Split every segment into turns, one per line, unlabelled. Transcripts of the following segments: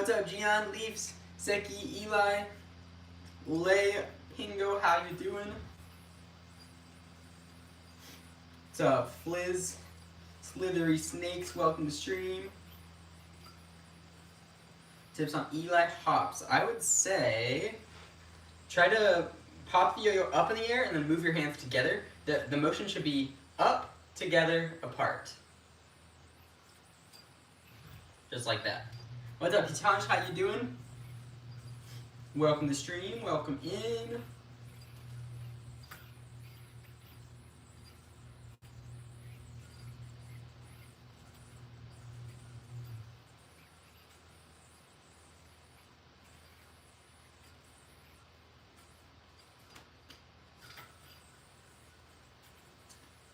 what's up, Gian, Leafs, Seki, Eli, Lay, Pingo, how you doing? What's up, Fliz, Slithery Snakes, welcome to stream. Tips on Eli hops. I would say try to pop the yo-yo up in the air and then move your hands together. The motion should be up, together, apart. Just like that. What's up, Kitanj? How you doing? Welcome to stream. Welcome in.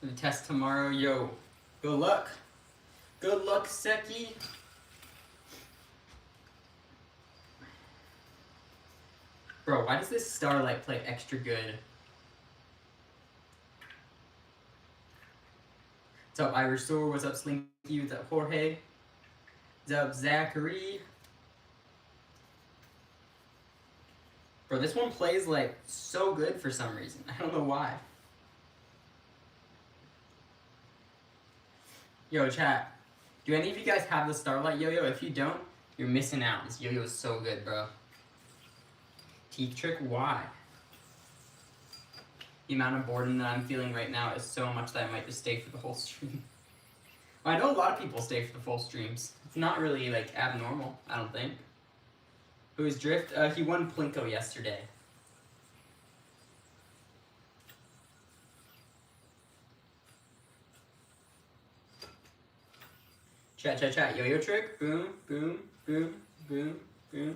The test tomorrow, yo. Good luck. Good luck, Seki. Bro, why does this Starlight play extra good? What's up, Irish Sword? What's up, Slinky? What's up, Jorge? What's up, Zachary? Bro, this one plays like so good for some reason. I don't know why. Yo, chat. Do any of you guys have the Starlight yo-yo? If you don't, you're missing out. This yo-yo is so good, bro. Teeth trick? Why? The amount of boredom that I'm feeling right now is so much that I might just stay for the whole stream. Well, I know a lot of people stay for the full streams. It's not really, like, abnormal, I don't think. Who is Drift? He won Plinko yesterday. Chat, chat, chat. Yo-yo trick. Boom, boom, boom, boom, boom.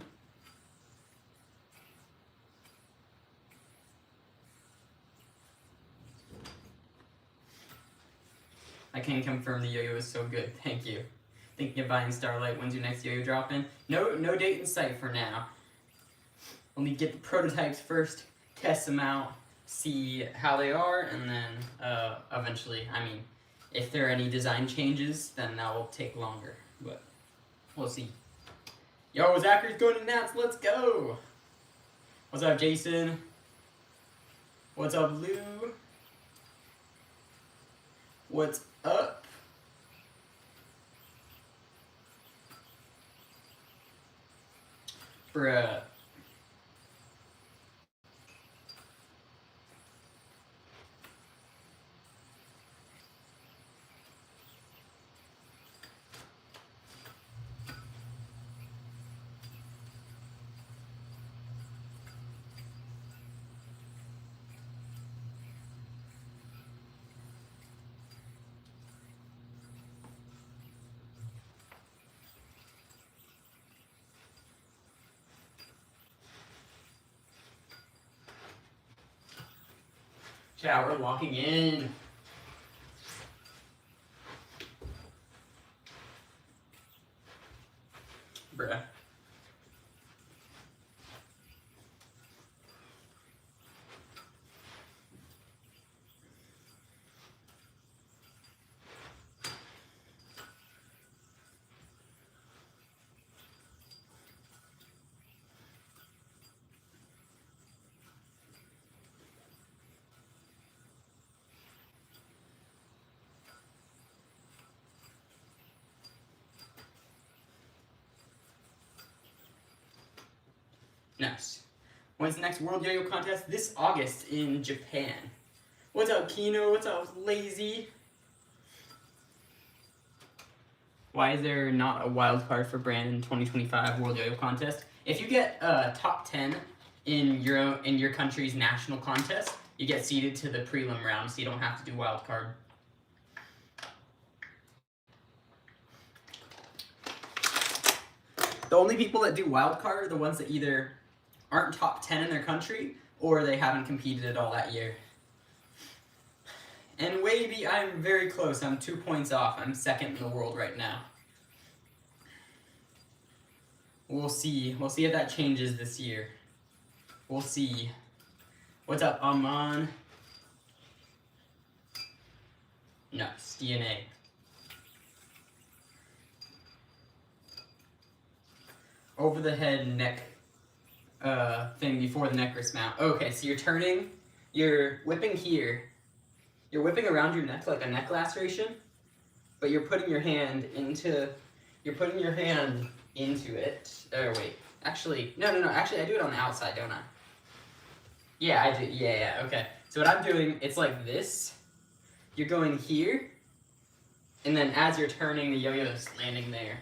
I can confirm the yo-yo is so good. Thank you. Thinking of buying Starlight. When's your next yo-yo drop in? No date in sight for now. Only get the prototypes first, test them out, see how they are, and then eventually, I mean, if there are any design changes, then that will take longer. But we'll see. Yo, Zachary's going to Nats. Let's go. What's up, Jason? What's up, Lou? What's up? Bruh. Chat, we're walking in. Bruh. Nice. When's the next World Yo-Yo Contest? This August in Japan. What's up, Kino? What's up, Lazy? Why is there not a wild card for Brandon 2025 World Yo-Yo Contest? If you get top 10 in your country's national contest, you get seeded to the prelim round, so you don't have to do wild card. The only people that do wild card are the ones that either aren't top 10 in their country, or they haven't competed at all that year. And Wavy, I'm very close. I'm 2 points off. I'm second in the world right now. We'll see. We'll see if that changes this year. We'll see. What's up, Aman? Nice. DNA. over the head neck thing before the neck wrist mount. Okay, so you're whipping here. You're whipping around your neck like a neck laceration, but you're putting your hand into it. Oh wait, actually, no. Actually, I do it on the outside, don't I? Yeah, I do. Yeah. Okay. So what I'm doing, it's like this. You're going here, and then as you're turning, the yo-yo's landing there.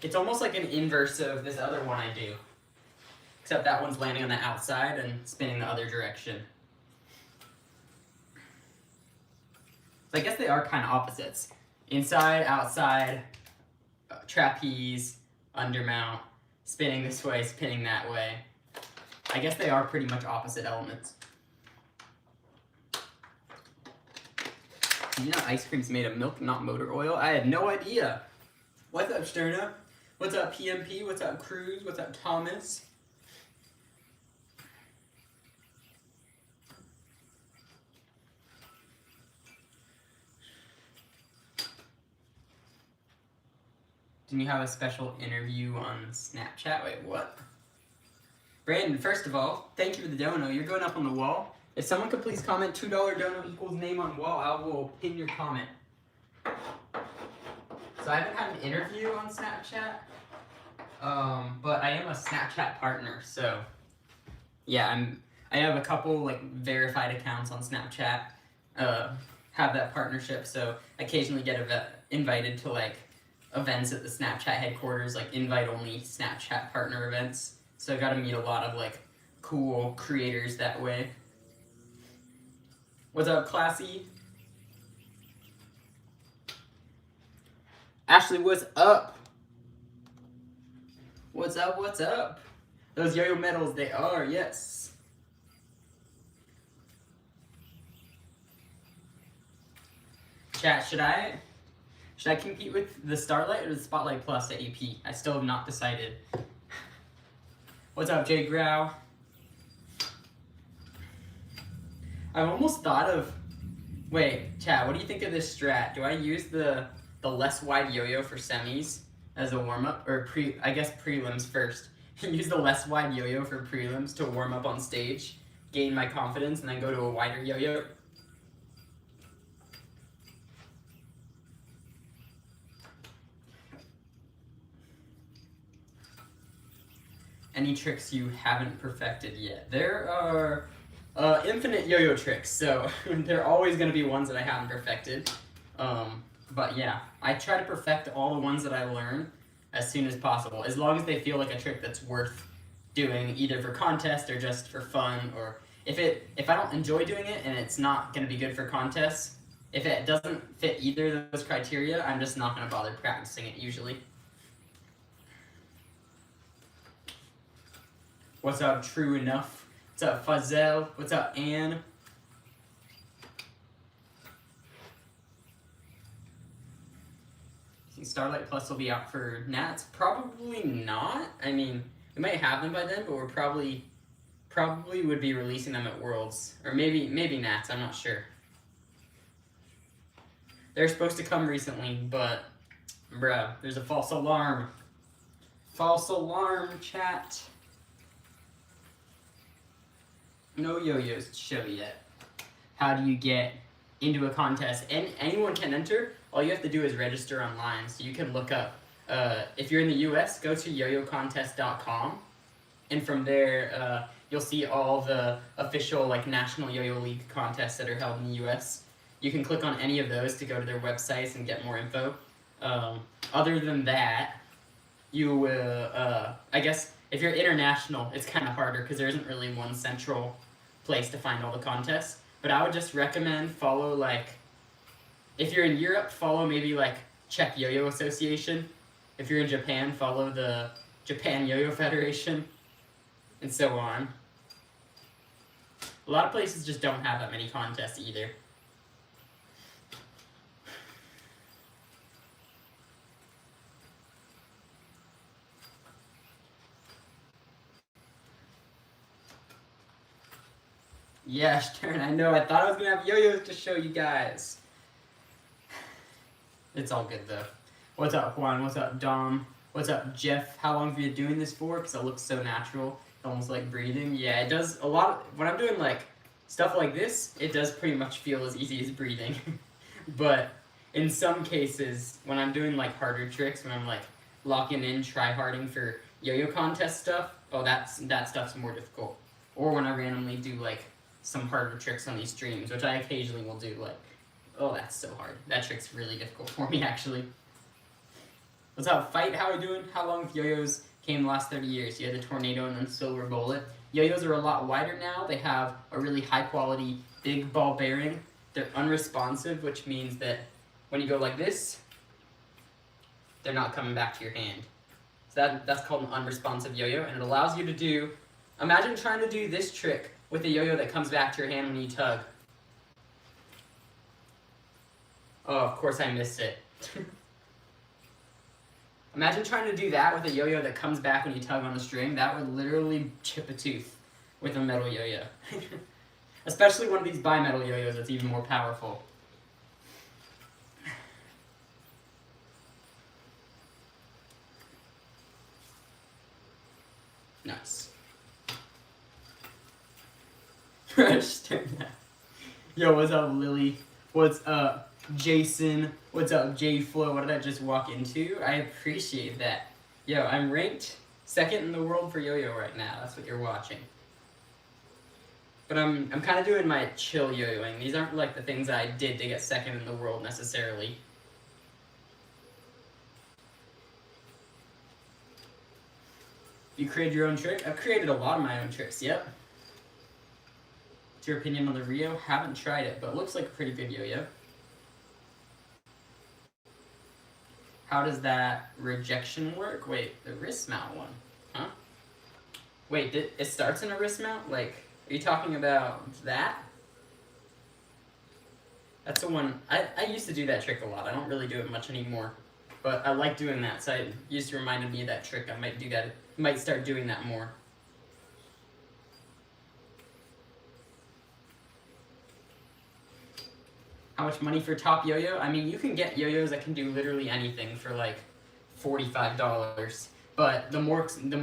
It's almost like an inverse of this other one I do, except that one's landing on the outside and spinning the other direction. So I guess they are kind of opposites. Inside, outside, trapeze, undermount, spinning this way, spinning that way. I guess they are pretty much opposite elements. You know ice cream's made of milk, not motor oil? I had no idea. What's up, Sterna? What's up, PMP? What's up, Cruz? What's up, Thomas? Didn't you have a special interview on Snapchat? Wait, what? Brandon, first of all, thank you for the dono. You're going up on the wall. If someone could please comment $2 dono equals name on wall, I will pin your comment. So I haven't had an interview on Snapchat, but I am a Snapchat partner, so yeah, I have a couple like verified accounts on Snapchat, have that partnership, so I occasionally get invited to like events at the Snapchat headquarters, like invite-only Snapchat partner events. So I got to meet a lot of like cool creators that way. What's up, Classy? Ashley, what's up? What's up, what's up? Those yo-yo medals, they are, yes. Chat, should I compete with the Starlight or the Spotlight Plus at AP? I still have not decided. What's up, Jay Grau? I've almost thought of... Wait, chat, what do you think of this strat? Do I use the less wide yo-yo for semis as a warm-up? Or I guess prelims first. Use the less wide yo-yo for prelims to warm up on stage, gain my confidence, and then go to a wider yo-yo. Any tricks you haven't perfected yet? There are infinite yo-yo tricks, so there are always going to be ones that I haven't perfected. But yeah, I try to perfect all the ones that I learn as soon as possible, as long as they feel like a trick that's worth doing, either for contest or just for fun, or if I don't enjoy doing it and it's not going to be good for contests, if it doesn't fit either of those criteria, I'm just not going to bother practicing it usually. What's up, True Enough? What's up, Fazell? What's up, Ann? You think Starlight Plus will be out for Nats? Probably not. I mean, we might have them by then, but we're probably would be releasing them at Worlds. Or maybe Nats, I'm not sure. They're supposed to come recently, but bruh, there's a false alarm. False alarm, chat. No yo-yos to show yet. How do you get into a contest? And anyone can enter. All you have to do is register online. So you can look up, if you're in the US, go to yoyocontest.com. And from there, you'll see all the official like National Yo-Yo League contests that are held in the US. You can click on any of those to go to their websites and get more info. Other than that, you will, I guess, if you're international, it's kind of harder because there isn't really one central place to find all the contests. But I would just recommend follow, like, if you're in Europe, follow maybe like Czech Yo-Yo Association. If you're in Japan, follow the Japan Yo-Yo Federation, and so on. A lot of places just don't have that many contests either. Yeah, Stern, I know. I thought I was going to have yo-yos to show you guys. It's all good, though. What's up, Juan? What's up, Dom? What's up, Jeff? How long have you been doing this for? Because it looks so natural. Almost like breathing. Yeah, it does a lot. When I'm doing like stuff like this, it does pretty much feel as easy as breathing. But in some cases, when I'm doing like harder tricks, when I'm like locking in, try-harding for yo-yo contest stuff, oh, that stuff's more difficult. Or when I randomly do like some harder tricks on these streams, which I occasionally will do, like, oh, that's so hard. That trick's really difficult for me, actually. What's up, Fight? How are you doing? How long have yo-yos came the last 30 years? You had the Tornado and then Silver Bullet. Yo-yos are a lot wider now. They have a really high-quality big ball bearing. They're unresponsive, which means that when you go like this, they're not coming back to your hand. So that's called an unresponsive yo-yo, and it allows you to do, imagine trying to do this trick with a yo-yo that comes back to your hand when you tug. Oh, of course I missed it. Imagine trying to do that with a yo-yo that comes back when you tug on the string. That would literally chip a tooth with a metal yo-yo. Especially one of these bimetal yo-yos that's even more powerful. Nice. Yo, what's up, Lily? What's up, Jason? What's up, J-Flo? What did I just walk into? I appreciate that. Yo, I'm ranked 2nd in the world for yo-yo right now. That's what you're watching. But I'm kind of doing my chill yo-yoing. These aren't like the things I did to get 2nd in the world necessarily. You created your own trick? I've created a lot of my own tricks, yep. What's your opinion on the Rio? Haven't tried it, but it looks like a pretty good yo-yo. How does that rejection work? Wait, the wrist mount one, huh? Wait, it starts in a wrist mount? Like, are you talking about that? That's the one, I used to do that trick a lot. I don't really do it much anymore. But I like doing that, so it used to remind me of that trick. I might do that, might start doing that more. How much money for top yo-yo? I mean, you can get yo-yos that can do literally anything for like $45. But the more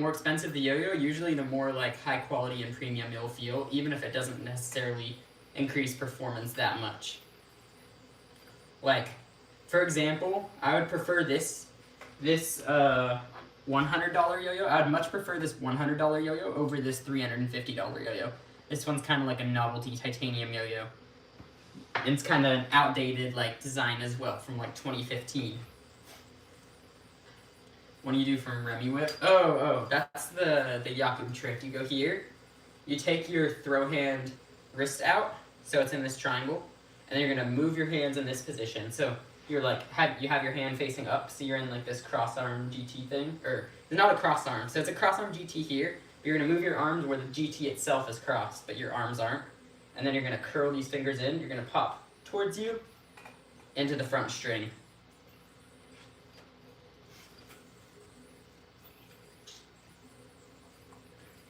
expensive the yo-yo, usually the more like high quality and premium you'll feel, even if it doesn't necessarily increase performance that much. Like, for example, I would prefer this $100 yo-yo. I would much prefer this $100 yo-yo over this $350 yo-yo. This one's kind of like a novelty titanium yo-yo. And it's kind of an outdated like design as well from like 2015. What do you do from Remy Whip? Oh, that's the Yaku trick. You go here, you take your throw hand wrist out, so it's in this triangle, and then you're gonna move your hands in this position. So you're like, you have your hand facing up, so you're in like this cross arm GT thing, or not a cross arm, so it's a cross arm GT here, but you're gonna move your arms where the GT itself is crossed, but your arms aren't. And then you're gonna curl these fingers in, you're gonna pop towards you into the front string.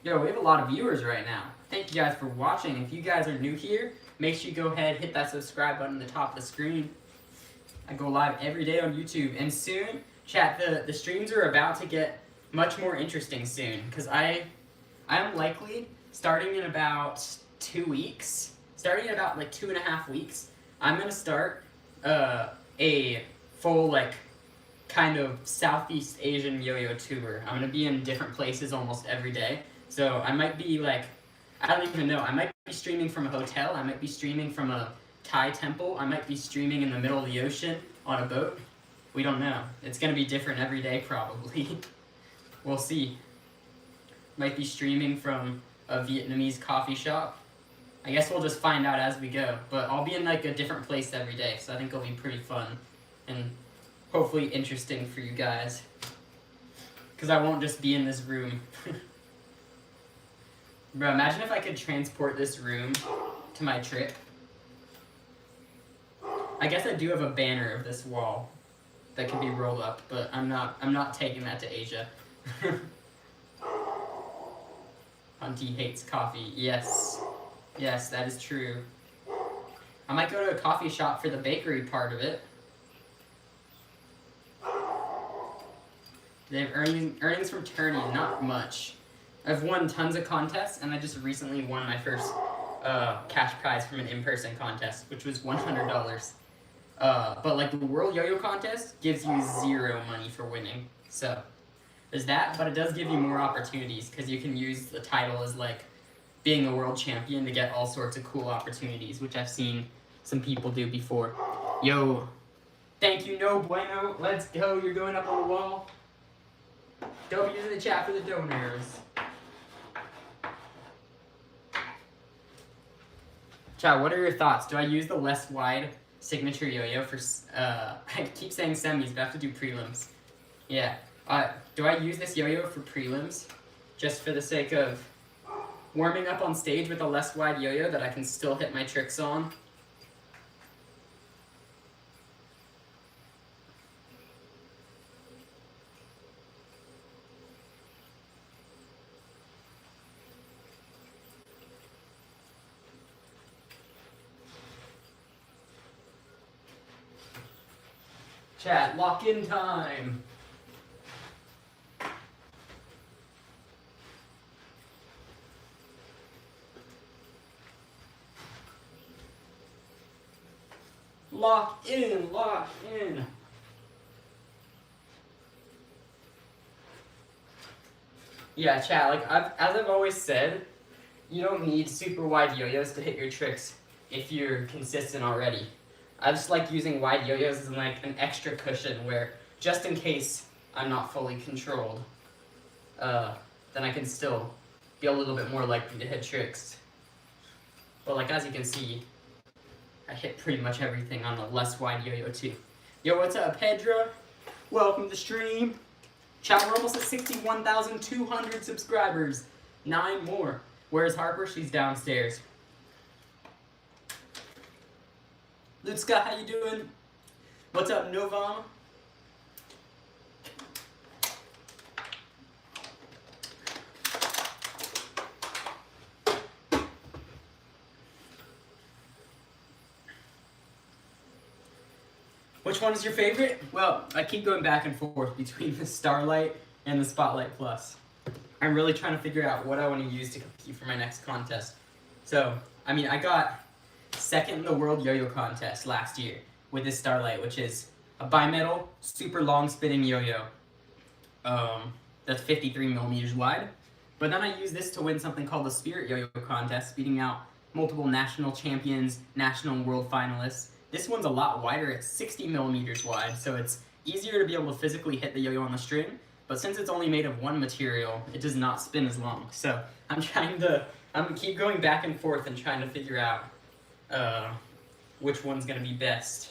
Yo, we have a lot of viewers right now. Thank you guys for watching. If you guys are new here, make sure you go ahead, hit that subscribe button at the top of the screen. I go live every day on YouTube, and soon, chat, the streams are about to get much more interesting soon, because I'm likely, starting in about 2 weeks, starting in about like 2.5 weeks, I'm going to start a full like kind of Southeast Asian yo-yo tour. I'm going to be in different places almost every day. So I might be like, I don't even know, I might be streaming from a hotel, I might be streaming from a Thai temple, I might be streaming in the middle of the ocean on a boat. We don't know. It's going to be different every day probably. We'll see. Might be streaming from a Vietnamese coffee shop. I guess we'll just find out as we go. But I'll be in like a different place every day, so I think it'll be pretty fun and hopefully interesting for you guys. Because I won't just be in this room. Bro, imagine if I could transport this room to my trip. I guess I do have a banner of this wall that can be rolled up, but I'm not taking that to Asia. Hunty hates coffee. Yes. Yes, that is true. I might go to a coffee shop for the bakery part of it. They have earnings from tourney, not much. I've won tons of contests, and I just recently won my first cash prize from an in-person contest, which was $100. But like the World Yo-Yo Contest gives you 0 money for winning. So there's that, but it does give you more opportunities because you can use the title as like being a world champion to get all sorts of cool opportunities, which I've seen some people do before. Yo, thank you, no bueno. Let's go. You're going up on the wall. W to the chat for the donors. Chat, what are your thoughts? Do I use the less wide signature yo-yo for, I keep saying semis, but I have to do prelims. Yeah. Do I use this yo-yo for prelims? Just for the sake of warming up on stage with a less wide yo-yo that I can still hit my tricks on? Chat, lock-in time. Lock in, lock in. Yeah, chat, like as I've always said, you don't need super wide yo-yos to hit your tricks if you're consistent already. I just like using wide yo-yos as like an extra cushion where just in case I'm not fully controlled, then I can still be a little bit more likely to hit tricks. But like as you can see, I hit pretty much everything on the less wide yo-yo too. Yo, what's up, Pedro? Welcome to stream. Chat, we're almost at 61,200 subscribers. 9 more. Where's Harper? She's downstairs. Lutska, how you doing? What's up, Novam? Which one is your favorite? Well, I keep going back and forth between the Starlight and the Spotlight Plus. I'm really trying to figure out what I want to use to compete for my next contest. So, I mean, I got second in the World Yo-Yo Contest last year with this Starlight, which is a bimetal, super long spinning yo-yo. That's 53 millimeters wide. But then I used this to win something called the Spirit Yo-Yo Contest, beating out multiple national champions, national and world finalists. This one's a lot wider, it's 60 millimeters wide, so it's easier to be able to physically hit the yo-yo on the string, but since it's only made of one material, it does not spin as long. So I'm keep going back and forth and trying to figure out which one's gonna be best.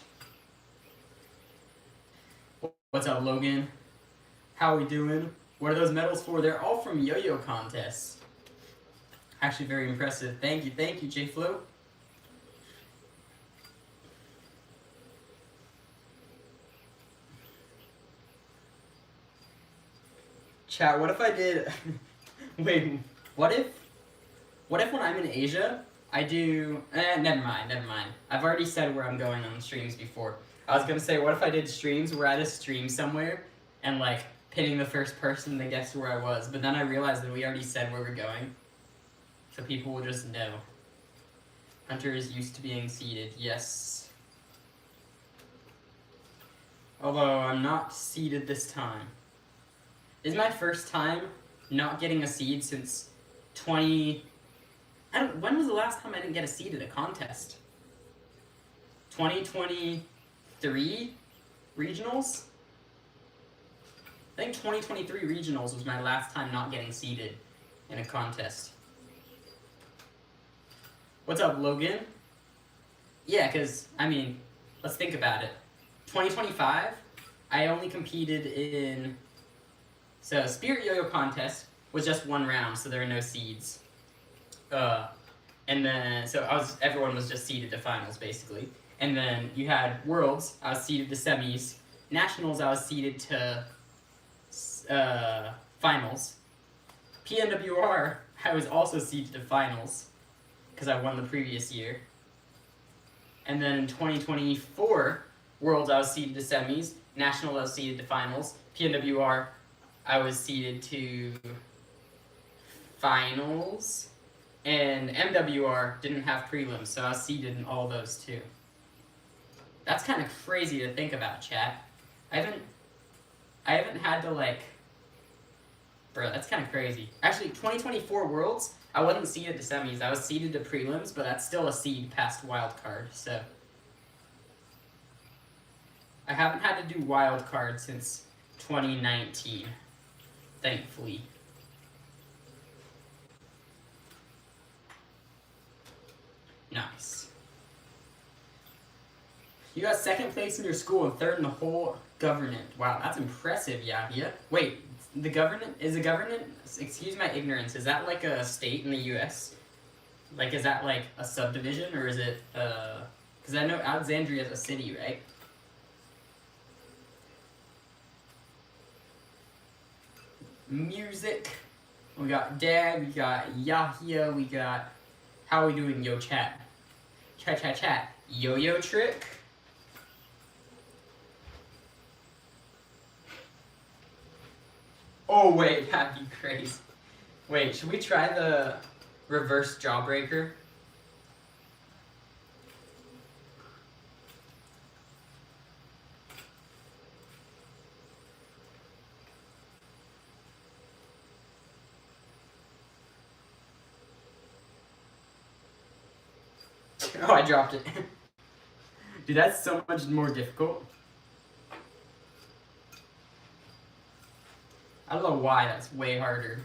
What's up, Logan? How are we doing? What are those medals for? They're all from yo-yo contests. Actually very impressive. Thank you, J-Flo. Chat, what if I did, wait, what if when I'm in Asia, I do, never mind. I've already said where I'm going on the streams before. I was gonna say, what if I did streams where I just stream somewhere and like pitting the first person to guess where I was, but then I realized that we already said where we're going. So people will just know. Hunter is used to being seated, yes. Although I'm not seated this time. This is my first time not getting a seed since when was the last time I didn't get a seed at a contest? 2023 regionals? I think 2023 regionals was my last time not getting seeded in a contest. What's up, Logan? Yeah, because, I mean, let's think about it. 2025, I only competed in... So, Spirit Yo-Yo Contest was just one round, so there are no seeds. And then, so everyone was just seeded to finals, basically. And then you had Worlds, I was seeded to semis. Nationals, I was seeded to finals. PNWR, I was also seeded to finals, because I won the previous year. And then in 2024, Worlds, I was seeded to semis. National, I was seeded to finals. PNWR, I was seeded to finals, and MWR didn't have prelims, so I was seeded in all those too. That's kind of crazy to think about, chat. I haven't had to like, bro, that's kind of crazy. Actually, 2024 Worlds, I wasn't seeded to semis. I was seeded to prelims, but that's still a seed past wild card. So I haven't had to do wild card since 2019, thankfully. Nice. You got second place in your school and third in the whole government. Wow, that's impressive, Yahya. Wait, the government? Is the government, excuse my ignorance, is that like a state in the US? Like, is that like a subdivision, or is it, because I know Alexandria is a city, right? Music. We got Dad, we got Yahya, we got, how are we doing, yo chat? Chat. Yo-yo trick. Oh wait, that'd be crazy. Wait, should we try the reverse jawbreaker? Oh, I dropped it. Dude, that's so much more difficult. I don't know why that's way harder.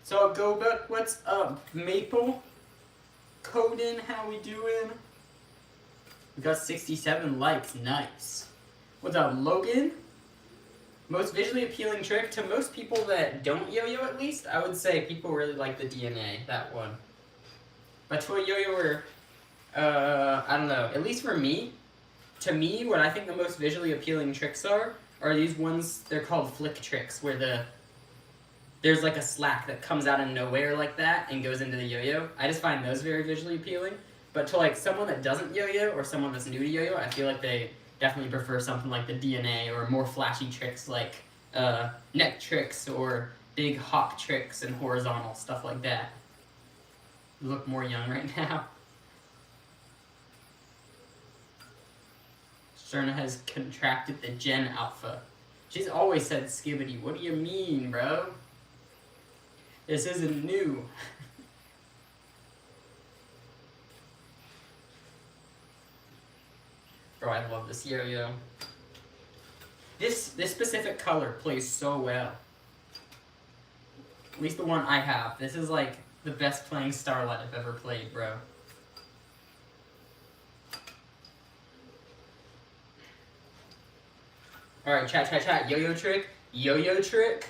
So go back, what's up? Maple? Coden, how we doing? We got 67 likes, nice. What's up, Logan? Most visually appealing trick to most people that don't yo-yo at least, I would say people really like the DNA, that one. But to a yo-yoer, I don't know, at least for me, to me, what I think the most visually appealing tricks are these ones, they're called flick tricks, where there's like a slack that comes out of nowhere like that and goes into the yo-yo. I just find those very visually appealing. But to like someone that doesn't yo-yo or someone that's new to yo-yo, I feel like they definitely prefer something like the DNA or more flashy tricks like neck tricks or big hop tricks and horizontal stuff like that. You look more young right now. Serna has contracted the Gen Alpha. She's always said skibbity. What do you mean, bro? This isn't new. Bro, I love this yo-yo. This specific color plays so well. At least the one I have. This is like the best playing Starlight I've ever played, bro. Alright, chat. Yo-yo trick. Yo-yo trick.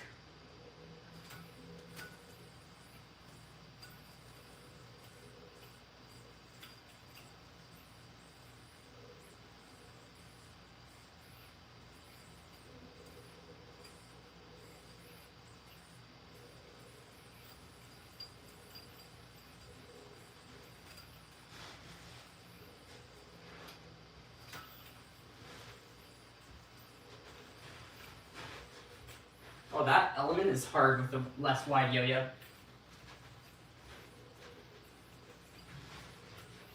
Oh, that element is hard with the less wide yo-yo.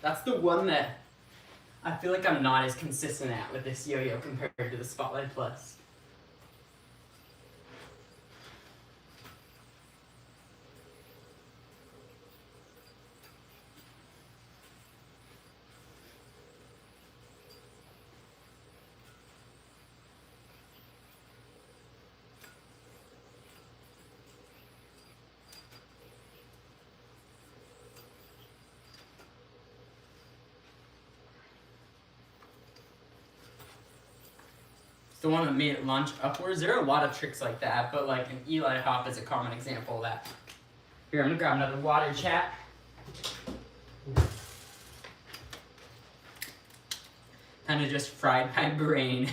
That's the one that I feel like I'm not as consistent at with this yo-yo compared to the Spotlight Plus. The one that made it launch upwards. There are a lot of tricks like that, but like an Eli hop is a common example of that. Here, I'm gonna grab another water, chat. Kind of just fried my brain.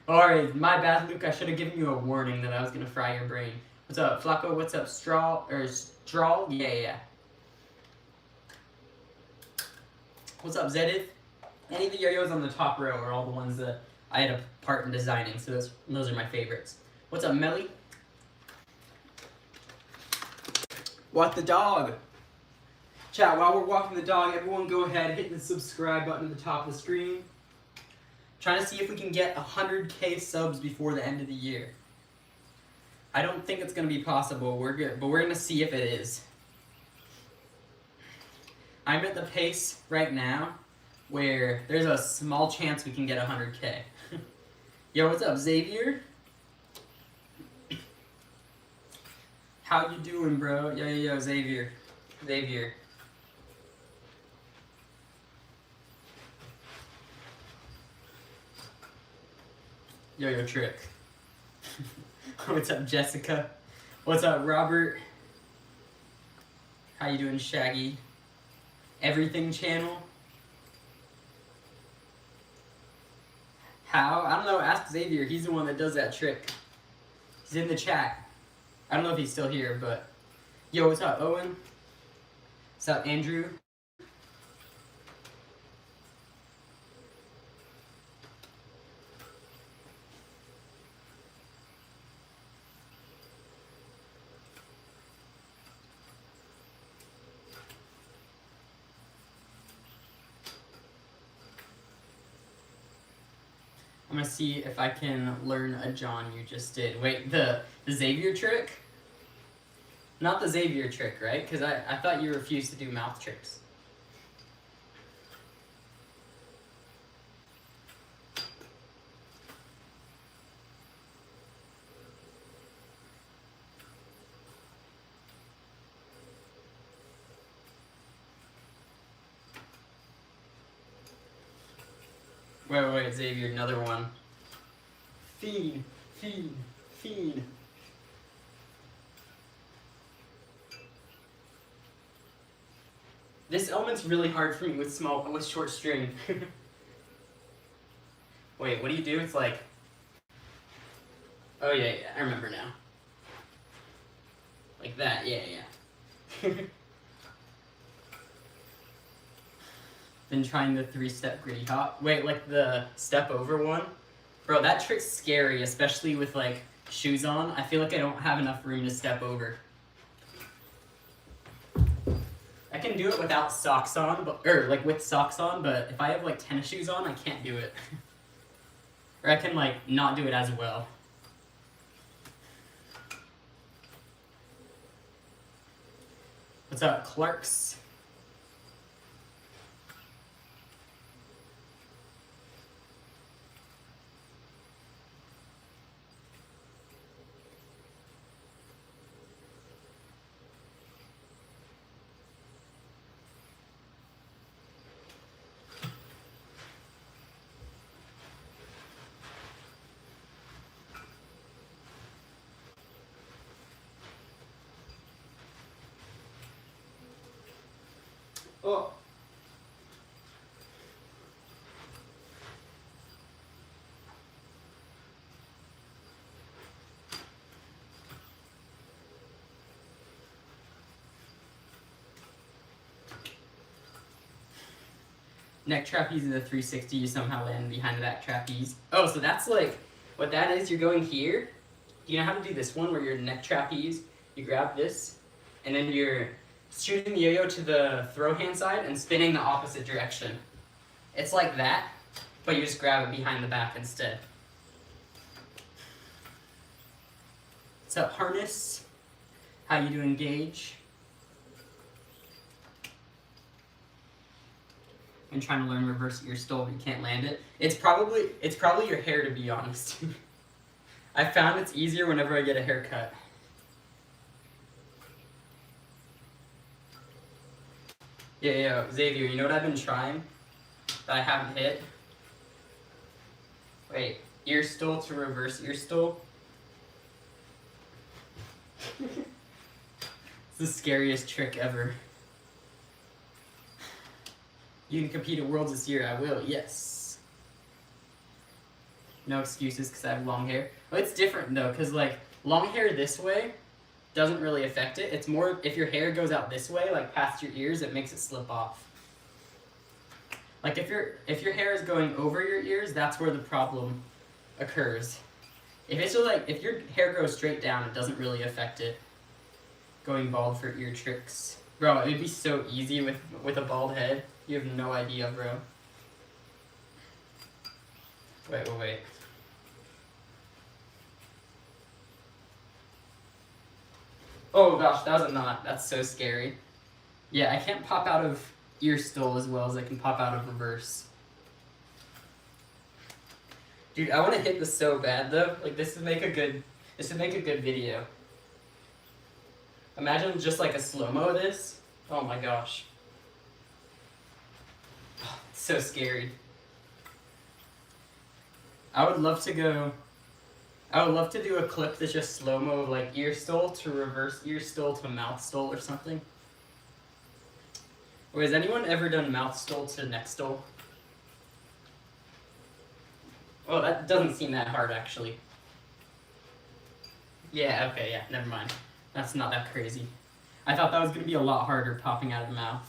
Alright, my bad, Luke. I should have given you a warning that I was gonna fry your brain. What's up, Flacco? What's up, Straw? Yeah. What's up, Zedith? Any of the yo-yos on the top row are all the ones that I had a part in designing, so those are my favorites. What's up, Melly? Walk the dog. Chat, while we're walking the dog, everyone go ahead, hit the subscribe button at the top of the screen. Trying to see if we can get 100K subs before the end of the year. I don't think it's going to be possible, but we're going to see if it is. I'm at the pace right now where there's a small chance we can get 100K. Yo, what's up, Xavier? How you doing, bro? Yo, Xavier. Yo, trick. What's up, Jessica? What's up, Robert? How you doing, Shaggy? Everything channel? How? I don't know, ask Xavier. He's the one that does that trick. He's in the chat. I don't know if he's still here, but... Yo, what's up, Owen? What's up, Andrew? I'm gonna see if I can learn a John you just did. Wait, the Xavier trick? Not the Xavier trick, right? Because I thought you refused to do mouth tricks. Wait, Xavier, another one. Feed. This element's really hard for me with short string. Wait, what do you do? It's like... Oh yeah, I remember now. Like that, yeah. Been trying the 3-step gritty hop. Wait, like the step over one? Bro, that trick's scary, especially with like shoes on. I feel like I don't have enough room to step over. I can do it without socks on, or like with socks on, but if I have like tennis shoes on, I can't do it. Or I can like not do it as well. What's up, Clarks? Oh. Neck trapeze is a 360, you somehow land behind the back trapeze. Oh, so that's like, what that is, you're going here. You know how to do this one where you're neck trapeze, you grab this, and then you're shooting the yo-yo to the throw hand side and spinning the opposite direction. It's like that, but you just grab it behind the back instead. What's up, Harness? How you doing, Gage? I'm trying to learn reverse ear stole, but you can't land it. It's probably your hair, to be honest. I found it's easier whenever I get a haircut. Yeah, Xavier, you know what I've been trying that I haven't hit? Wait, ear stole to reverse ear stole? It's the scariest trick ever. You can compete at Worlds this year, I will, yes. No excuses because I have long hair. Well, it's different though, because like long hair this way doesn't really affect it. It's more if your hair goes out this way, like past your ears, it makes it slip off. Like if your hair is going over your ears, that's where the problem occurs. If it's just like if your hair goes straight down, it doesn't really affect it. Going bald for ear tricks, bro. It'd be so easy with a bald head. You have no idea, bro. Wait. Oh gosh, that was a knot. That's so scary. Yeah, I can't pop out of ear stole as well as I can pop out of reverse. Dude, I want to hit this so bad though. Like this would make a good video. Imagine just like a slow-mo of this. Oh my gosh. Oh, it's so scary. I would love to do a clip that's just slow-mo of like ear stole to reverse ear stole to mouth stole or something. Or has anyone ever done mouth stole to neck stole? Oh, that doesn't seem that hard actually. Yeah, okay, yeah, never mind. That's not that crazy. I thought that was gonna be a lot harder popping out of the mouth.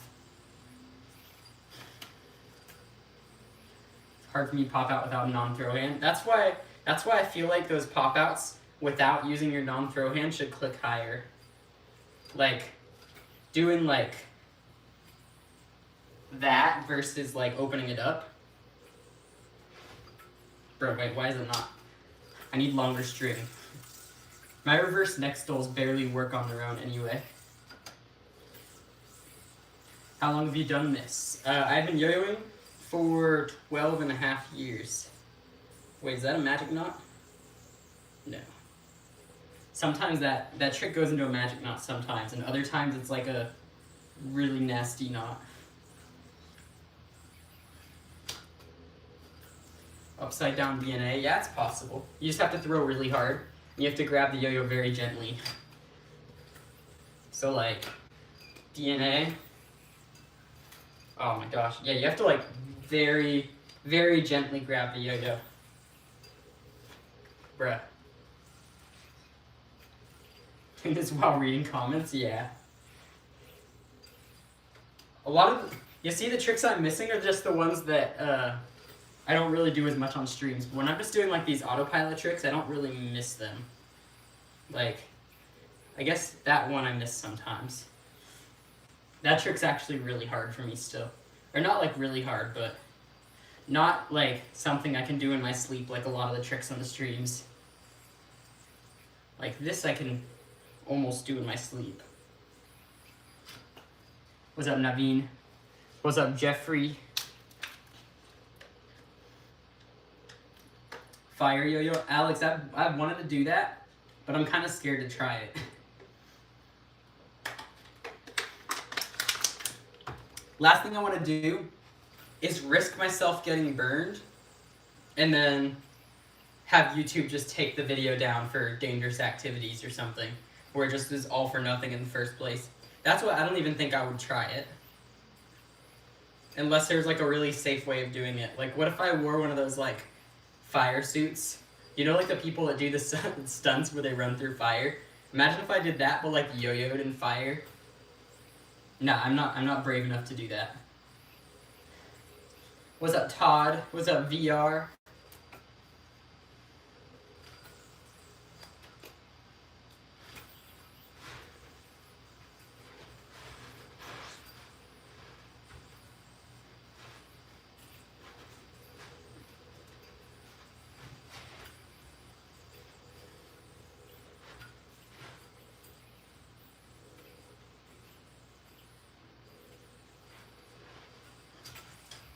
It's hard for me to pop out without a non-throw hand. That's why I feel like those pop-outs without using your non-throw hand should click higher. Like, doing like that versus like opening it up. Bro, wait, why is it not? I need longer string. My reverse neck stoles barely work on their own anyway. How long have you done this? I've been yo-yoing for 12.5 years. Wait, is that a magic knot? No. Sometimes that trick goes into a magic knot sometimes, and other times it's like a really nasty knot. Upside down DNA, yeah, it's possible. You just have to throw really hard. You have to grab the yo-yo very gently. So like, DNA. Oh my gosh, yeah, you have to like very, very gently grab the yo-yo. Bruh. Doing this while reading comments, yeah. A lot of, you see the tricks I'm missing are just the ones that I don't really do as much on streams. But when I'm just doing like these autopilot tricks, I don't really miss them. Like, I guess that one I miss sometimes. That trick's actually really hard for me still. Or not like really hard, but not like something I can do in my sleep like a lot of the tricks on the streams. Like this I can almost do in my sleep. What's up, Naveen? What's up, Jeffrey? Fire yo-yo. Alex, I've wanted to do that, but I'm kind of scared to try it. Last thing I want to do is risk myself getting burned and then have YouTube just take the video down for dangerous activities or something, where it just is all for nothing in the first place. That's what I don't even think I would try it. Unless there's like a really safe way of doing it. Like what if I wore one of those like fire suits? You know, like the people that do the stunts where they run through fire? Imagine if I did that but like yo-yoed in fire. Nah, I'm not brave enough to do that. What's up, Todd? What's up, VR?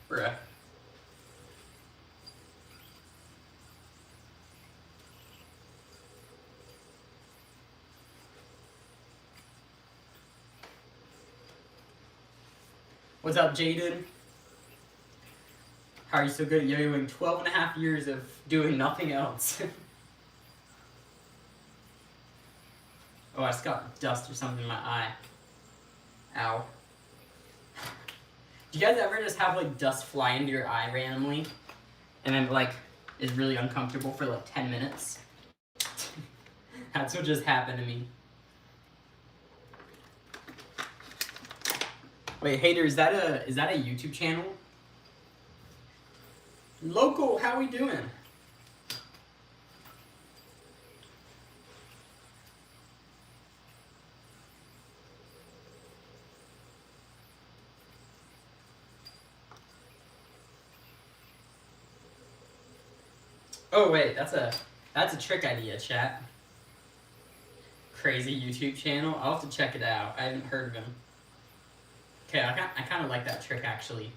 Bruh. What's up, Jaden? How are you so good at yo-yoing? 12.5 years of doing nothing else. Oh, I just got dust or something in my eye. Ow. Do you guys ever just have like dust fly into your eye randomly? And then like is really uncomfortable for like 10 minutes. That's what just happened to me. Wait, Hater, is that a YouTube channel? Local, how we doing? Oh wait, that's a trick idea, chat. Crazy YouTube channel. I'll have to check it out. I haven't heard of him. Okay, I kind of like that trick actually.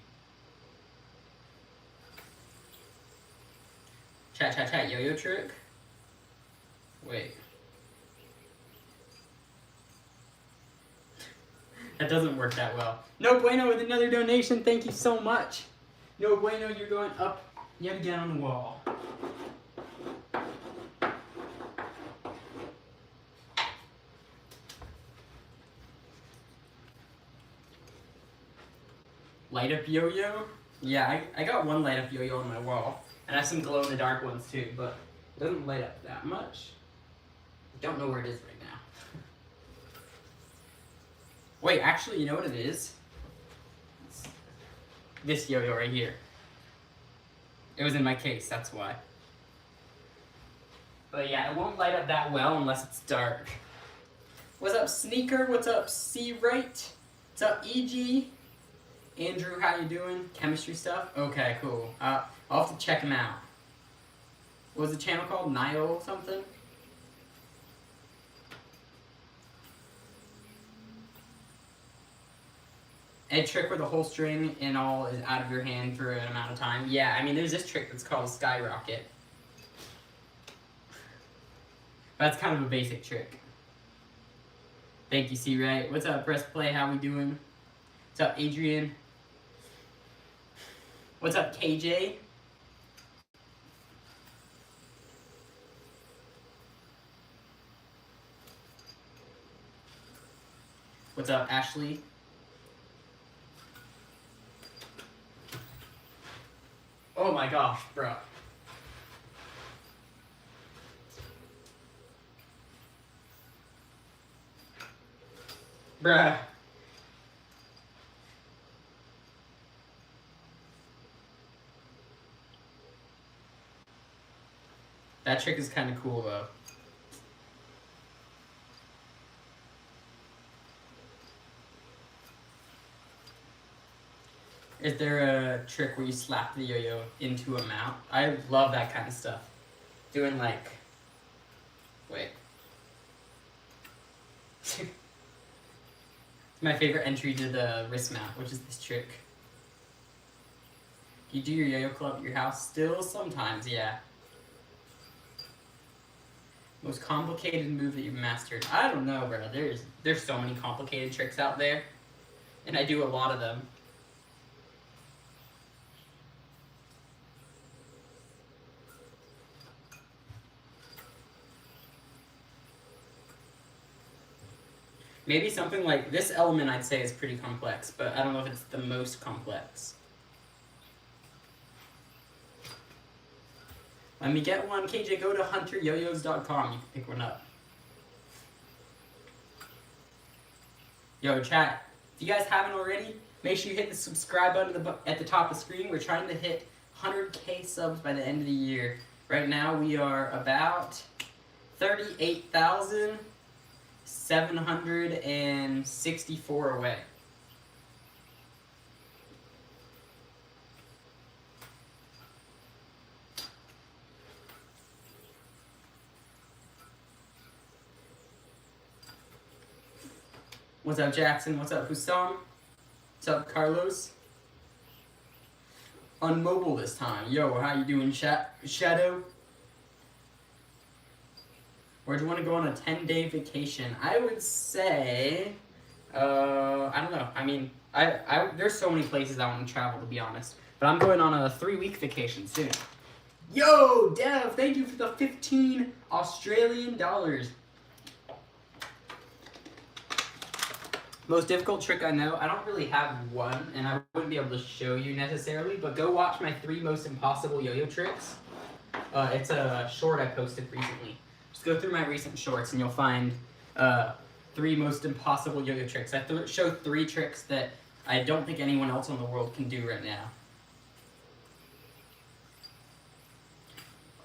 Chat, yo-yo trick? Wait. That doesn't work that well. No Bueno with another donation, thank you so much. No Bueno, you're going up yet again on the wall. Light up yo-yo? Yeah, I got one light up yo-yo on my wall. And I have some glow in the dark ones too, but it doesn't light up that much. I don't know where it is right now. Wait, actually, you know what it is? It's this yo-yo right here. It was in my case, that's why. But yeah, it won't light up that well unless it's dark. What's up, Sneaker? What's up, C-Right? What's up, EG? Andrew, how you doing? Chemistry stuff? Okay, cool. I'll have to check him out. What was the channel called? Nile something? A trick where the whole string and all is out of your hand for an amount of time. Yeah, I mean, there's this trick that's called Skyrocket. That's kind of a basic trick. Thank you, C-Right. What's up, Press Play? How we doing? What's up, Adrian? What's up, KJ? What's up, Ashley? Oh my gosh, bro. Bruh. That trick is kind of cool though. Is there a trick where you slap the yo-yo into a mount? I love that kind of stuff. Doing like, wait. My favorite entry to the wrist mount, which is this trick. You do your yo-yo club at your house still? Sometimes, yeah. Most complicated move that you've mastered? I don't know, bro. There's so many complicated tricks out there. And I do a lot of them. Maybe something like this element I'd say is pretty complex, but I don't know if it's the most complex. Let me get one. KJ, go to hunteryoyos.com. You can pick one up. Yo, chat. If you guys haven't already, make sure you hit the subscribe button at the top of the screen. We're trying to hit 100K subs by the end of the year. Right now, we are about 38,764 away. What's up, Jackson? What's up, Husam? What's up, Carlos? On mobile this time. Yo, how you doing, Shadow? Where do you want to go on a 10-day vacation? I would say, I don't know. I mean, there's so many places I want to travel, to be honest. But I'm going on a 3-week vacation soon. Yo, Dev, thank you for the 15 Australian dollars. Most difficult trick I know, I don't really have one, and I wouldn't be able to show you necessarily, but go watch my 3 most impossible yo-yo tricks. It's a short I posted recently. Just go through my recent shorts and you'll find 3 most impossible yo-yo tricks. I show 3 tricks that I don't think anyone else in the world can do right now.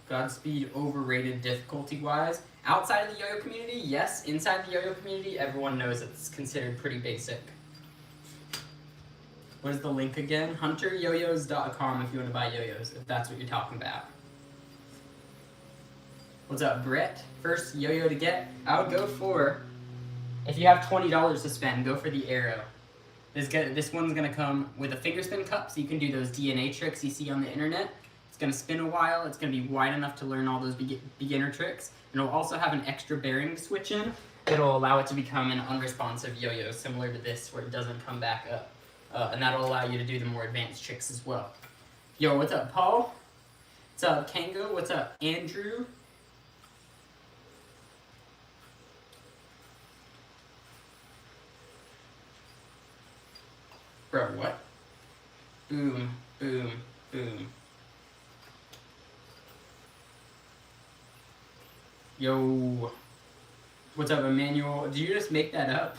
Godspeed overrated difficulty-wise. Outside of the yo-yo community, yes. Inside the yo-yo community, everyone knows it's considered pretty basic. What is the link again? HunterYoyos.com if you want to buy yo-yos, if that's what you're talking about. What's up, Brett? First yo-yo to get, I would go for, if you have $20 to spend, go for the Arrow. This one's going to come with a finger spin cup, so you can do those DNA tricks you see on the internet. It's going to spin a while, it's going to be wide enough to learn all those beginner tricks, and it'll also have an extra bearing to switch in that'll allow it to become an unresponsive yo-yo, similar to this, where it doesn't come back up. And that'll allow you to do the more advanced tricks as well. Yo, what's up, Paul? What's up, Kango? What's up, Andrew? Bro, what? Boom, boom, boom. Yo. What's up, Emmanuel? Did you just make that up?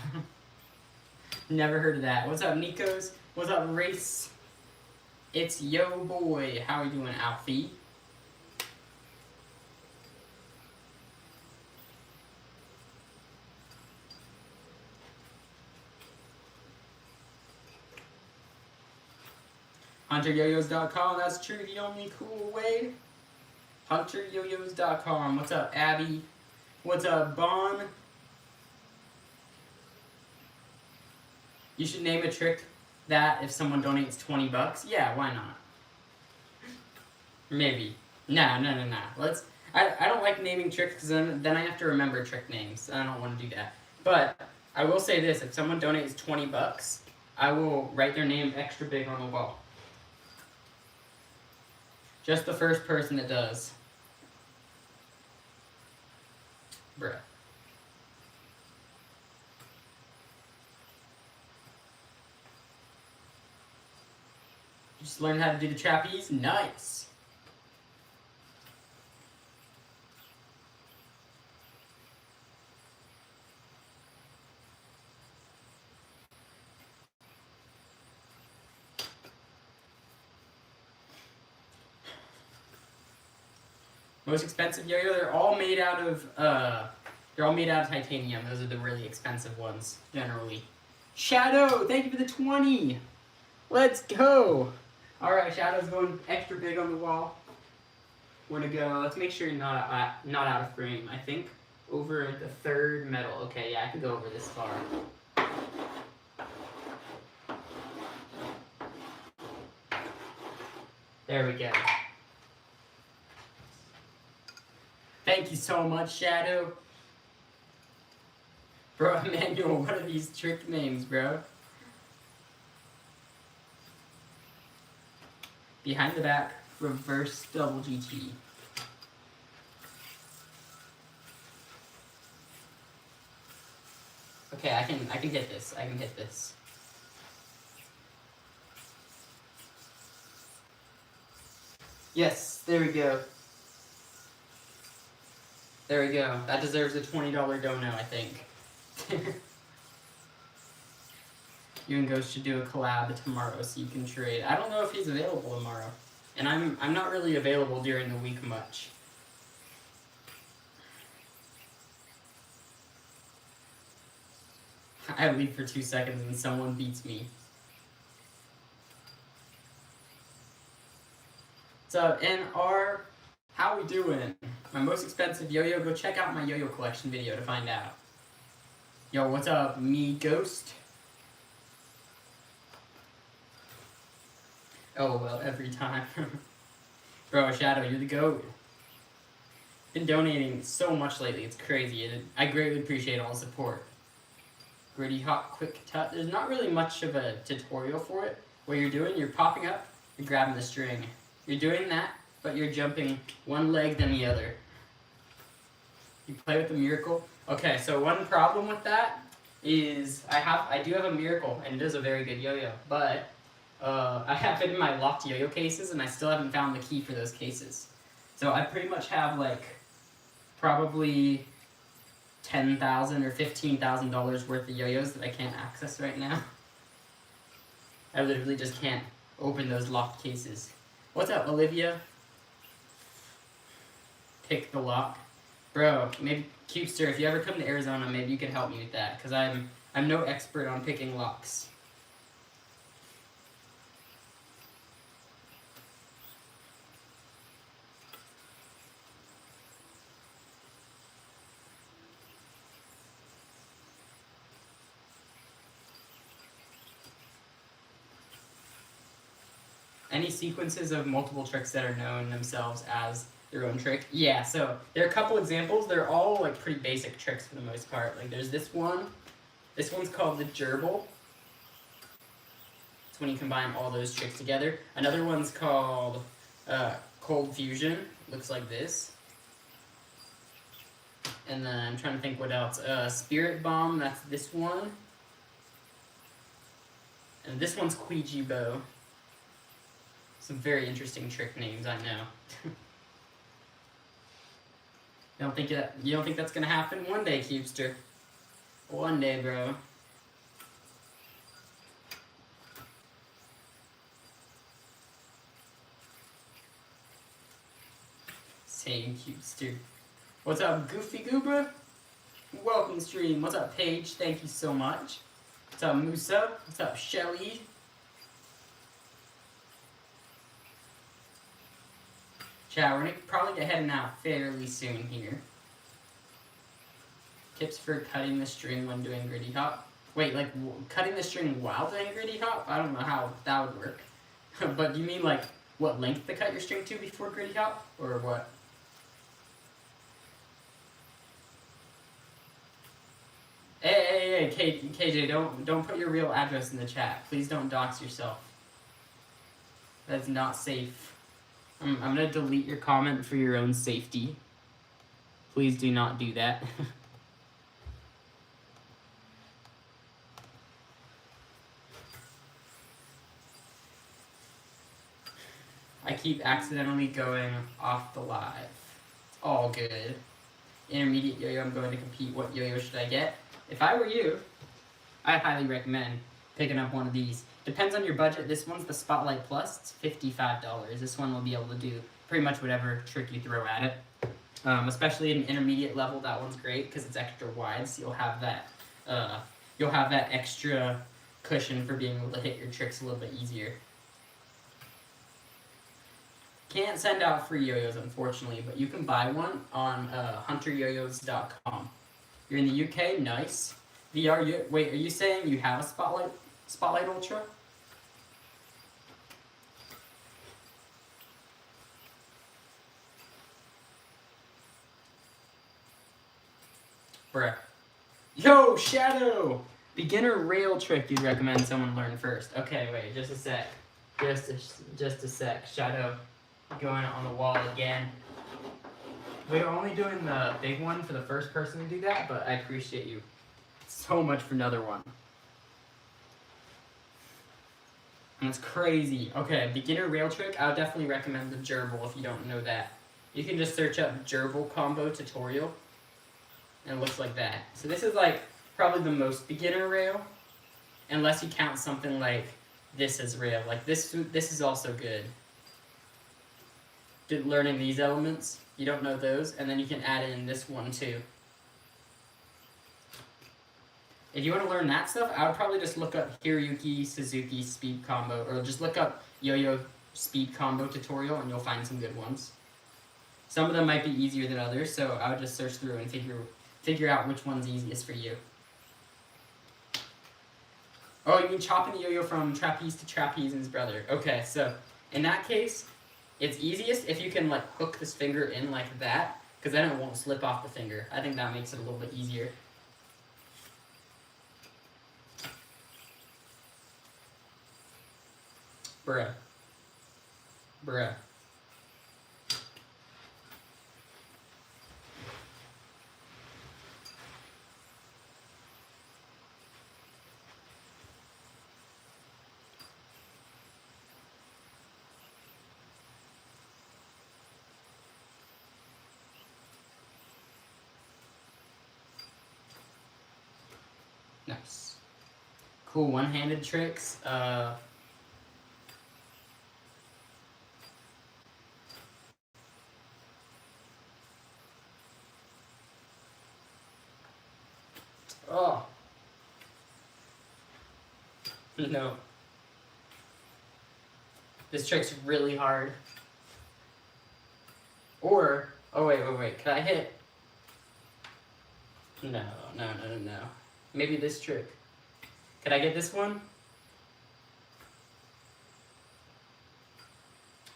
Never heard of that. What's up, Nikos? What's up, Race? It's Yo Boy. How are you doing, Alfie? HunterYoyos.com, that's true, the only cool way. HunterYoyos.com. What's up, Abby? What's up, Bon? You should name a trick that if someone donates 20 bucks. Yeah, why not? Maybe. No. I don't like naming tricks because then I have to remember trick names. I don't want to do that. But I will say this, if someone donates 20 bucks, I will write their name extra big on the wall. Just the first person that does. Bruh. Just learn how to do the trapeze? Nice. Most expensive yo-yo, they're all made out of titanium. Those are the really expensive ones, generally. Shadow, thank you for the 20. Let's go. All right, Shadow's going extra big on the wall. Where to go? Let's make sure you're not out of frame. I think over the 3rd metal. Okay, yeah, I can go over this far. There we go. Thank you so much, Shadow. Bro, Emmanuel, what are these trick names, bro? Behind the back, reverse double GT. Okay, I can hit this. I can hit this. Yes, there we go. There we go. That deserves a $20 dono, I think. You and Ghost should do a collab tomorrow so you can trade. I don't know if he's available tomorrow. And I'm not really available during the week much. I leave for 2 seconds and someone beats me. What's up, NR? How we doing? My most expensive yo-yo? Go check out my yo-yo collection video to find out. Yo, what's up, me Ghost? Oh, well, every time. Bro, Shadow, you're the GOAT. Been donating so much lately, it's crazy. I greatly appreciate all the support. Gritty, hot, quick tut. There's not really much of a tutorial for it. What you're doing, you're popping up, you're grabbing the string. You're doing that, but you're jumping one leg then the other. You play with the miracle. Okay, so one problem with that is I do have a miracle, and it is a very good yo-yo, but I have it in my locked yo-yo cases, and I still haven't found the key for those cases. So I pretty much have like probably $10,000 or $15,000 worth of yo-yos that I can't access right now. I literally just can't open those locked cases. What's up, Olivia? Pick the lock. Bro, maybe Cubester, if you ever come to Arizona, maybe you could help me with that, because I'm no expert on picking locks. Any sequences of multiple tricks that are known themselves as their own trick? Yeah, so there are a couple examples. They're all like pretty basic tricks for the most part. Like there's this one. This one's called the gerbil. It's when you combine all those tricks together. Another one's called cold fusion. Looks like this. And then I'm trying to think what else. Spirit bomb. That's this one. And this one's Ouija bow. Some very interesting trick names, I know. You don't think that's gonna happen? One day, Cubester. One day, bro. Same Cubester. What's up, Goofy Goober? Welcome stream. What's up, Paige? Thank you so much. What's up, Musa? What's up, Shelly? Chat, we're gonna probably get heading out fairly soon here. Tips for cutting the string when doing gritty hop. Wait, like cutting the string while doing gritty hop? I don't know how that would work. But do you mean like what length to cut your string to before gritty hop? Or what? Hey, KJ, don't put your real address in the chat. Please don't dox yourself. That's not safe. I'm gonna delete your comment for your own safety. Please do not do that. I keep accidentally going off the live. It's all good. Intermediate yo-yo, I'm going to compete. What yo-yo should I get? If I were you, I highly recommend picking up one of these. Depends on your budget. This one's the Spotlight Plus. It's $55. This one will be able to do pretty much whatever trick you throw at it. Especially at an intermediate level, that one's great because it's extra wide, so you'll have that extra cushion for being able to hit your tricks a little bit easier. Can't send out free yo-yos, unfortunately, but you can buy one on hunteryoyos.com. You're in the UK? Nice. Wait, are you saying you have a Spotlight Ultra? Bruh. Yo, Shadow! Beginner rail trick you'd recommend someone learn first. Okay, wait, just a sec. Just a sec. Shadow going on the wall again. We're only doing the big one for the first person to do that, but I appreciate you so much for another one. And it's crazy. Okay, beginner rail trick, I would definitely recommend the gerbil if you don't know that. You can just search up gerbil combo tutorial, and it looks like that. So this is like probably the most beginner rail, unless you count something like this as rail. Like this is also good. Learning these elements, you don't know those, and then you can add in this one too. If you want to learn that stuff, I would probably just look up Hiroyuki Suzuki speed combo, or just look up yo-yo speed combo tutorial, and you'll find some good ones. Some of them might be easier than others, so I would just search through and figure out which one's easiest for you. Oh, you mean chopping the yo-yo from trapeze to trapeze and his brother. Okay, so in that case, it's easiest if you can like hook this finger in like that, because then it won't slip off the finger. I think that makes it a little bit easier. Bruh. Bruh. Cool one-handed tricks. Oh. No. This trick's really hard. Or, oh wait. Can I hit? No. Maybe this trick. Can I get this one?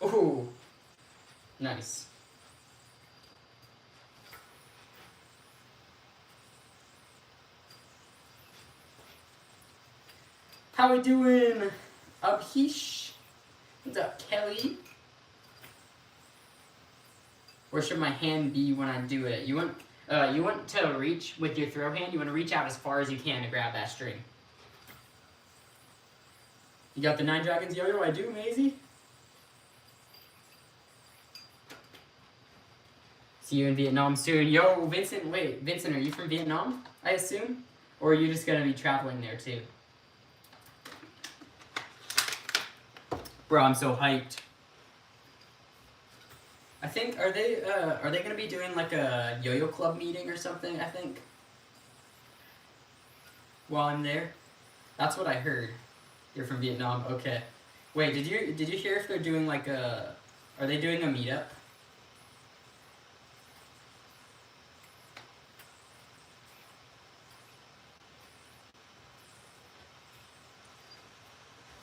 Ooh. Nice. How we doing? Abhish? What's up, Kelly? Where should my hand be when I do it? You want to reach with your throw hand. You want to reach out as far as you can to grab that string. You got the 9 dragons, Yo-Yo? I do, Maisie. See you in Vietnam soon. Yo, Vincent, wait. Vincent, are you from Vietnam, I assume? Or are you just going to be traveling there, too? Bro, I'm so hyped. I think, are they going to be doing like a Yo-Yo Club meeting or something, I think? While I'm there? That's what I heard. You're from Vietnam, okay. Wait, did you hear if they're doing like a, are they doing a meetup?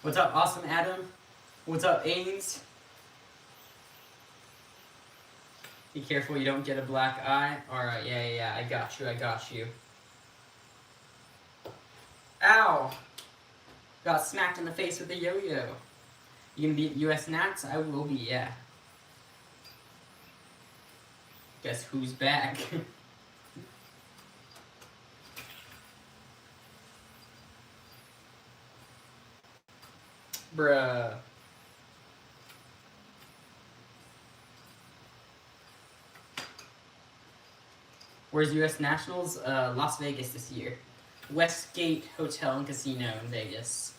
What's up, Awesome Adam? What's up, Ains? Be careful you don't get a black eye. Alright, yeah, I got you. Ow! Got smacked in the face with a yo-yo. You gonna be at US Nats? I will be, yeah. Guess who's back? Bruh. Where's US Nationals? Las Vegas this year. Westgate Hotel and Casino in Vegas.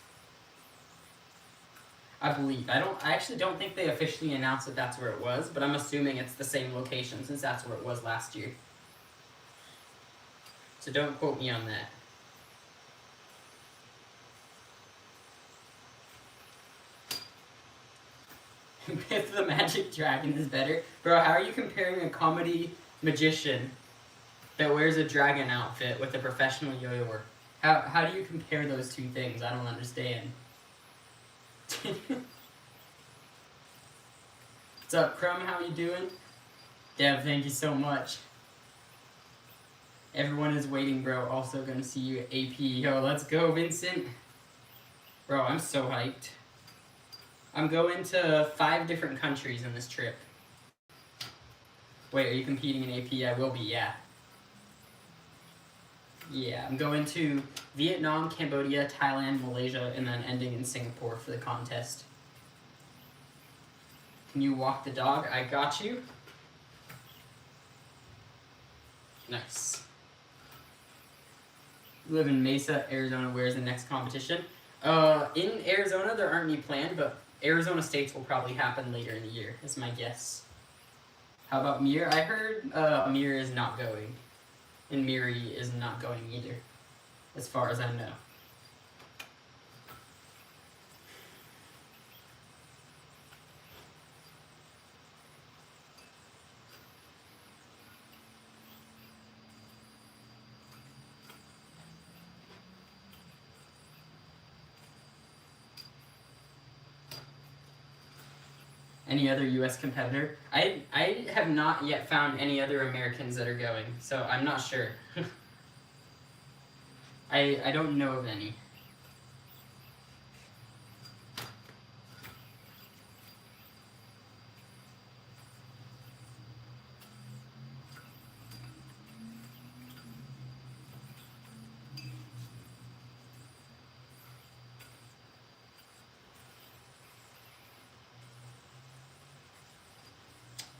I believe. I actually don't think they officially announced that that's where it was, but I'm assuming it's the same location since that's where it was last year. So don't quote me on that. If the Magic Dragon is better. Bro, how are you comparing a comedy magician that wears a dragon outfit with a professional yo-yoer? How do you compare those two things? I don't understand. What's up, Crumb? How you doing? Dev, thank you so much. Everyone is waiting, bro. Also gonna see you at AP. Yo, let's go, Vincent. Bro, I'm so hyped. I'm going to 5 different countries in this trip. Wait, are you competing in AP? I will be, yeah. Yeah, I'm going to Vietnam, Cambodia, Thailand, Malaysia, and then ending in Singapore for the contest. Can you walk the dog? I got you. Nice. You live in Mesa, Arizona. Where's the next competition? In Arizona, there aren't any planned, but Arizona States will probably happen later in the year, is my guess. How about Mir? I heard Mir is not going. And Miri is not going either, as far as I know. Any other U.S. competitor? I have not yet found any other Americans that are going, so I'm not sure. I don't know of any.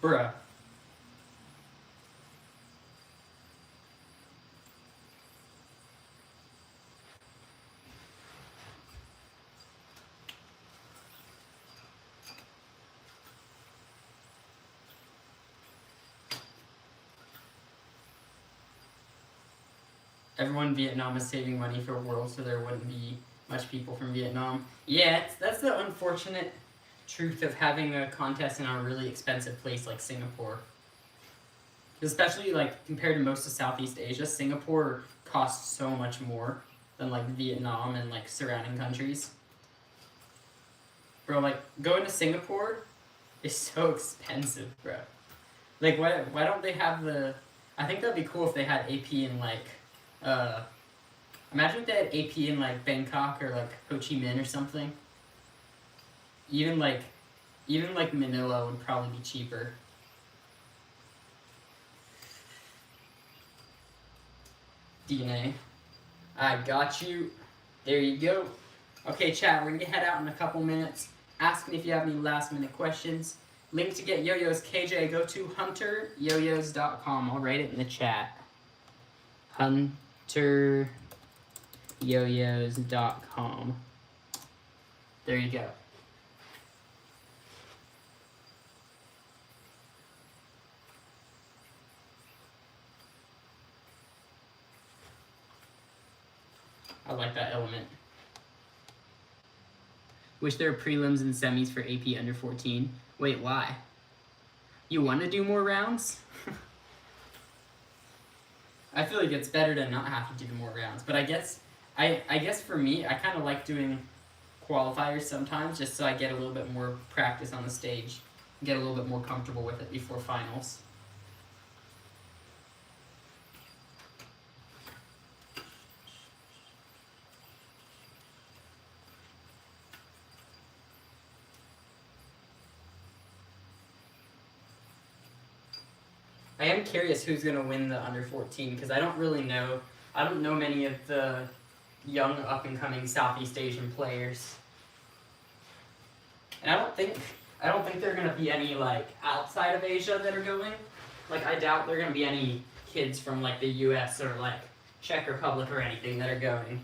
Bruh. Everyone in Vietnam is saving money for World, so there wouldn't be much people from Vietnam. Yeah, that's the unfortunate truth of having a contest in a really expensive place like Singapore. Especially like compared to most of Southeast Asia, Singapore costs so much more than like Vietnam and like surrounding countries. Bro, like going to Singapore is so expensive, bro. Like why don't they have the? I think that'd be cool if they had AP in like, imagine if they had AP in like Bangkok or like Ho Chi Minh or something. Even like Manila would probably be cheaper. DNA. I got you. There you go. Okay, chat, we're gonna head out in a couple minutes. Ask me if you have any last minute questions. Link to get Yoyos KJ, go to hunteryoyos.com. I'll write it in the chat. hunteryoyos.com. There you go. I like that element. Wish there were prelims and semis for AP under 14. Wait, why? You want to do more rounds? I feel like it's better to not have to do more rounds, but I guess for me, I kind of like doing qualifiers sometimes, just so I get a little bit more practice on the stage, get a little bit more comfortable with it before finals. I am curious who's going to win the under 14 because I don't really know. I don't know many of the young up-and-coming Southeast Asian players. And I don't think there are going to be any like outside of Asia that are going. Like I doubt there are going to be any kids from like the US or like Czech Republic or anything that are going.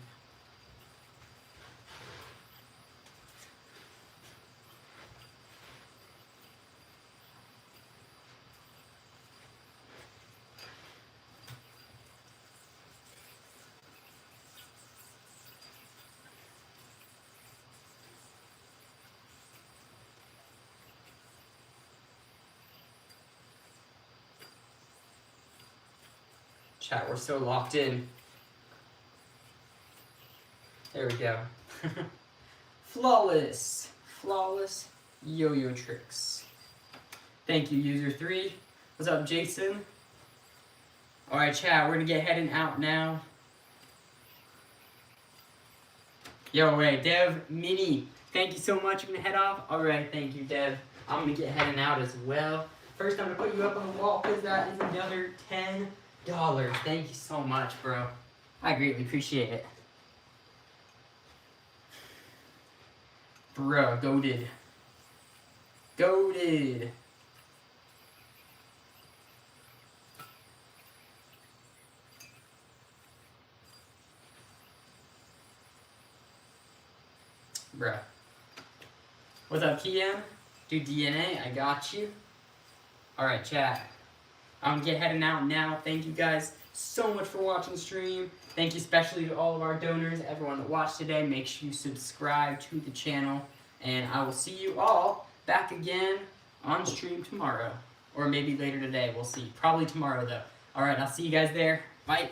Chat, we're so locked in. There we go. Flawless yo-yo tricks. Thank you, user 3. What's up, Jason? Alright, chat, we're gonna get heading out now. Yo, wait, Dev, Mini, thank you so much. You're gonna head off? Alright, thank you, Dev. I'm gonna get heading out as well. First, I'm gonna put you up on the wall because that is another $10. Thank you so much, bro. I greatly appreciate it. Bro, goated. Goated. Bruh. What's up, Kian? Do DNA, I got you. Alright, chat. I'm gonna get heading out now. Thank you guys so much for watching the stream. Thank you especially to all of our donors, everyone that watched today. Make sure you subscribe to the channel. And I will see you all back again on stream tomorrow. Or maybe later today, we'll see. Probably tomorrow though. Alright, I'll see you guys there. Bye.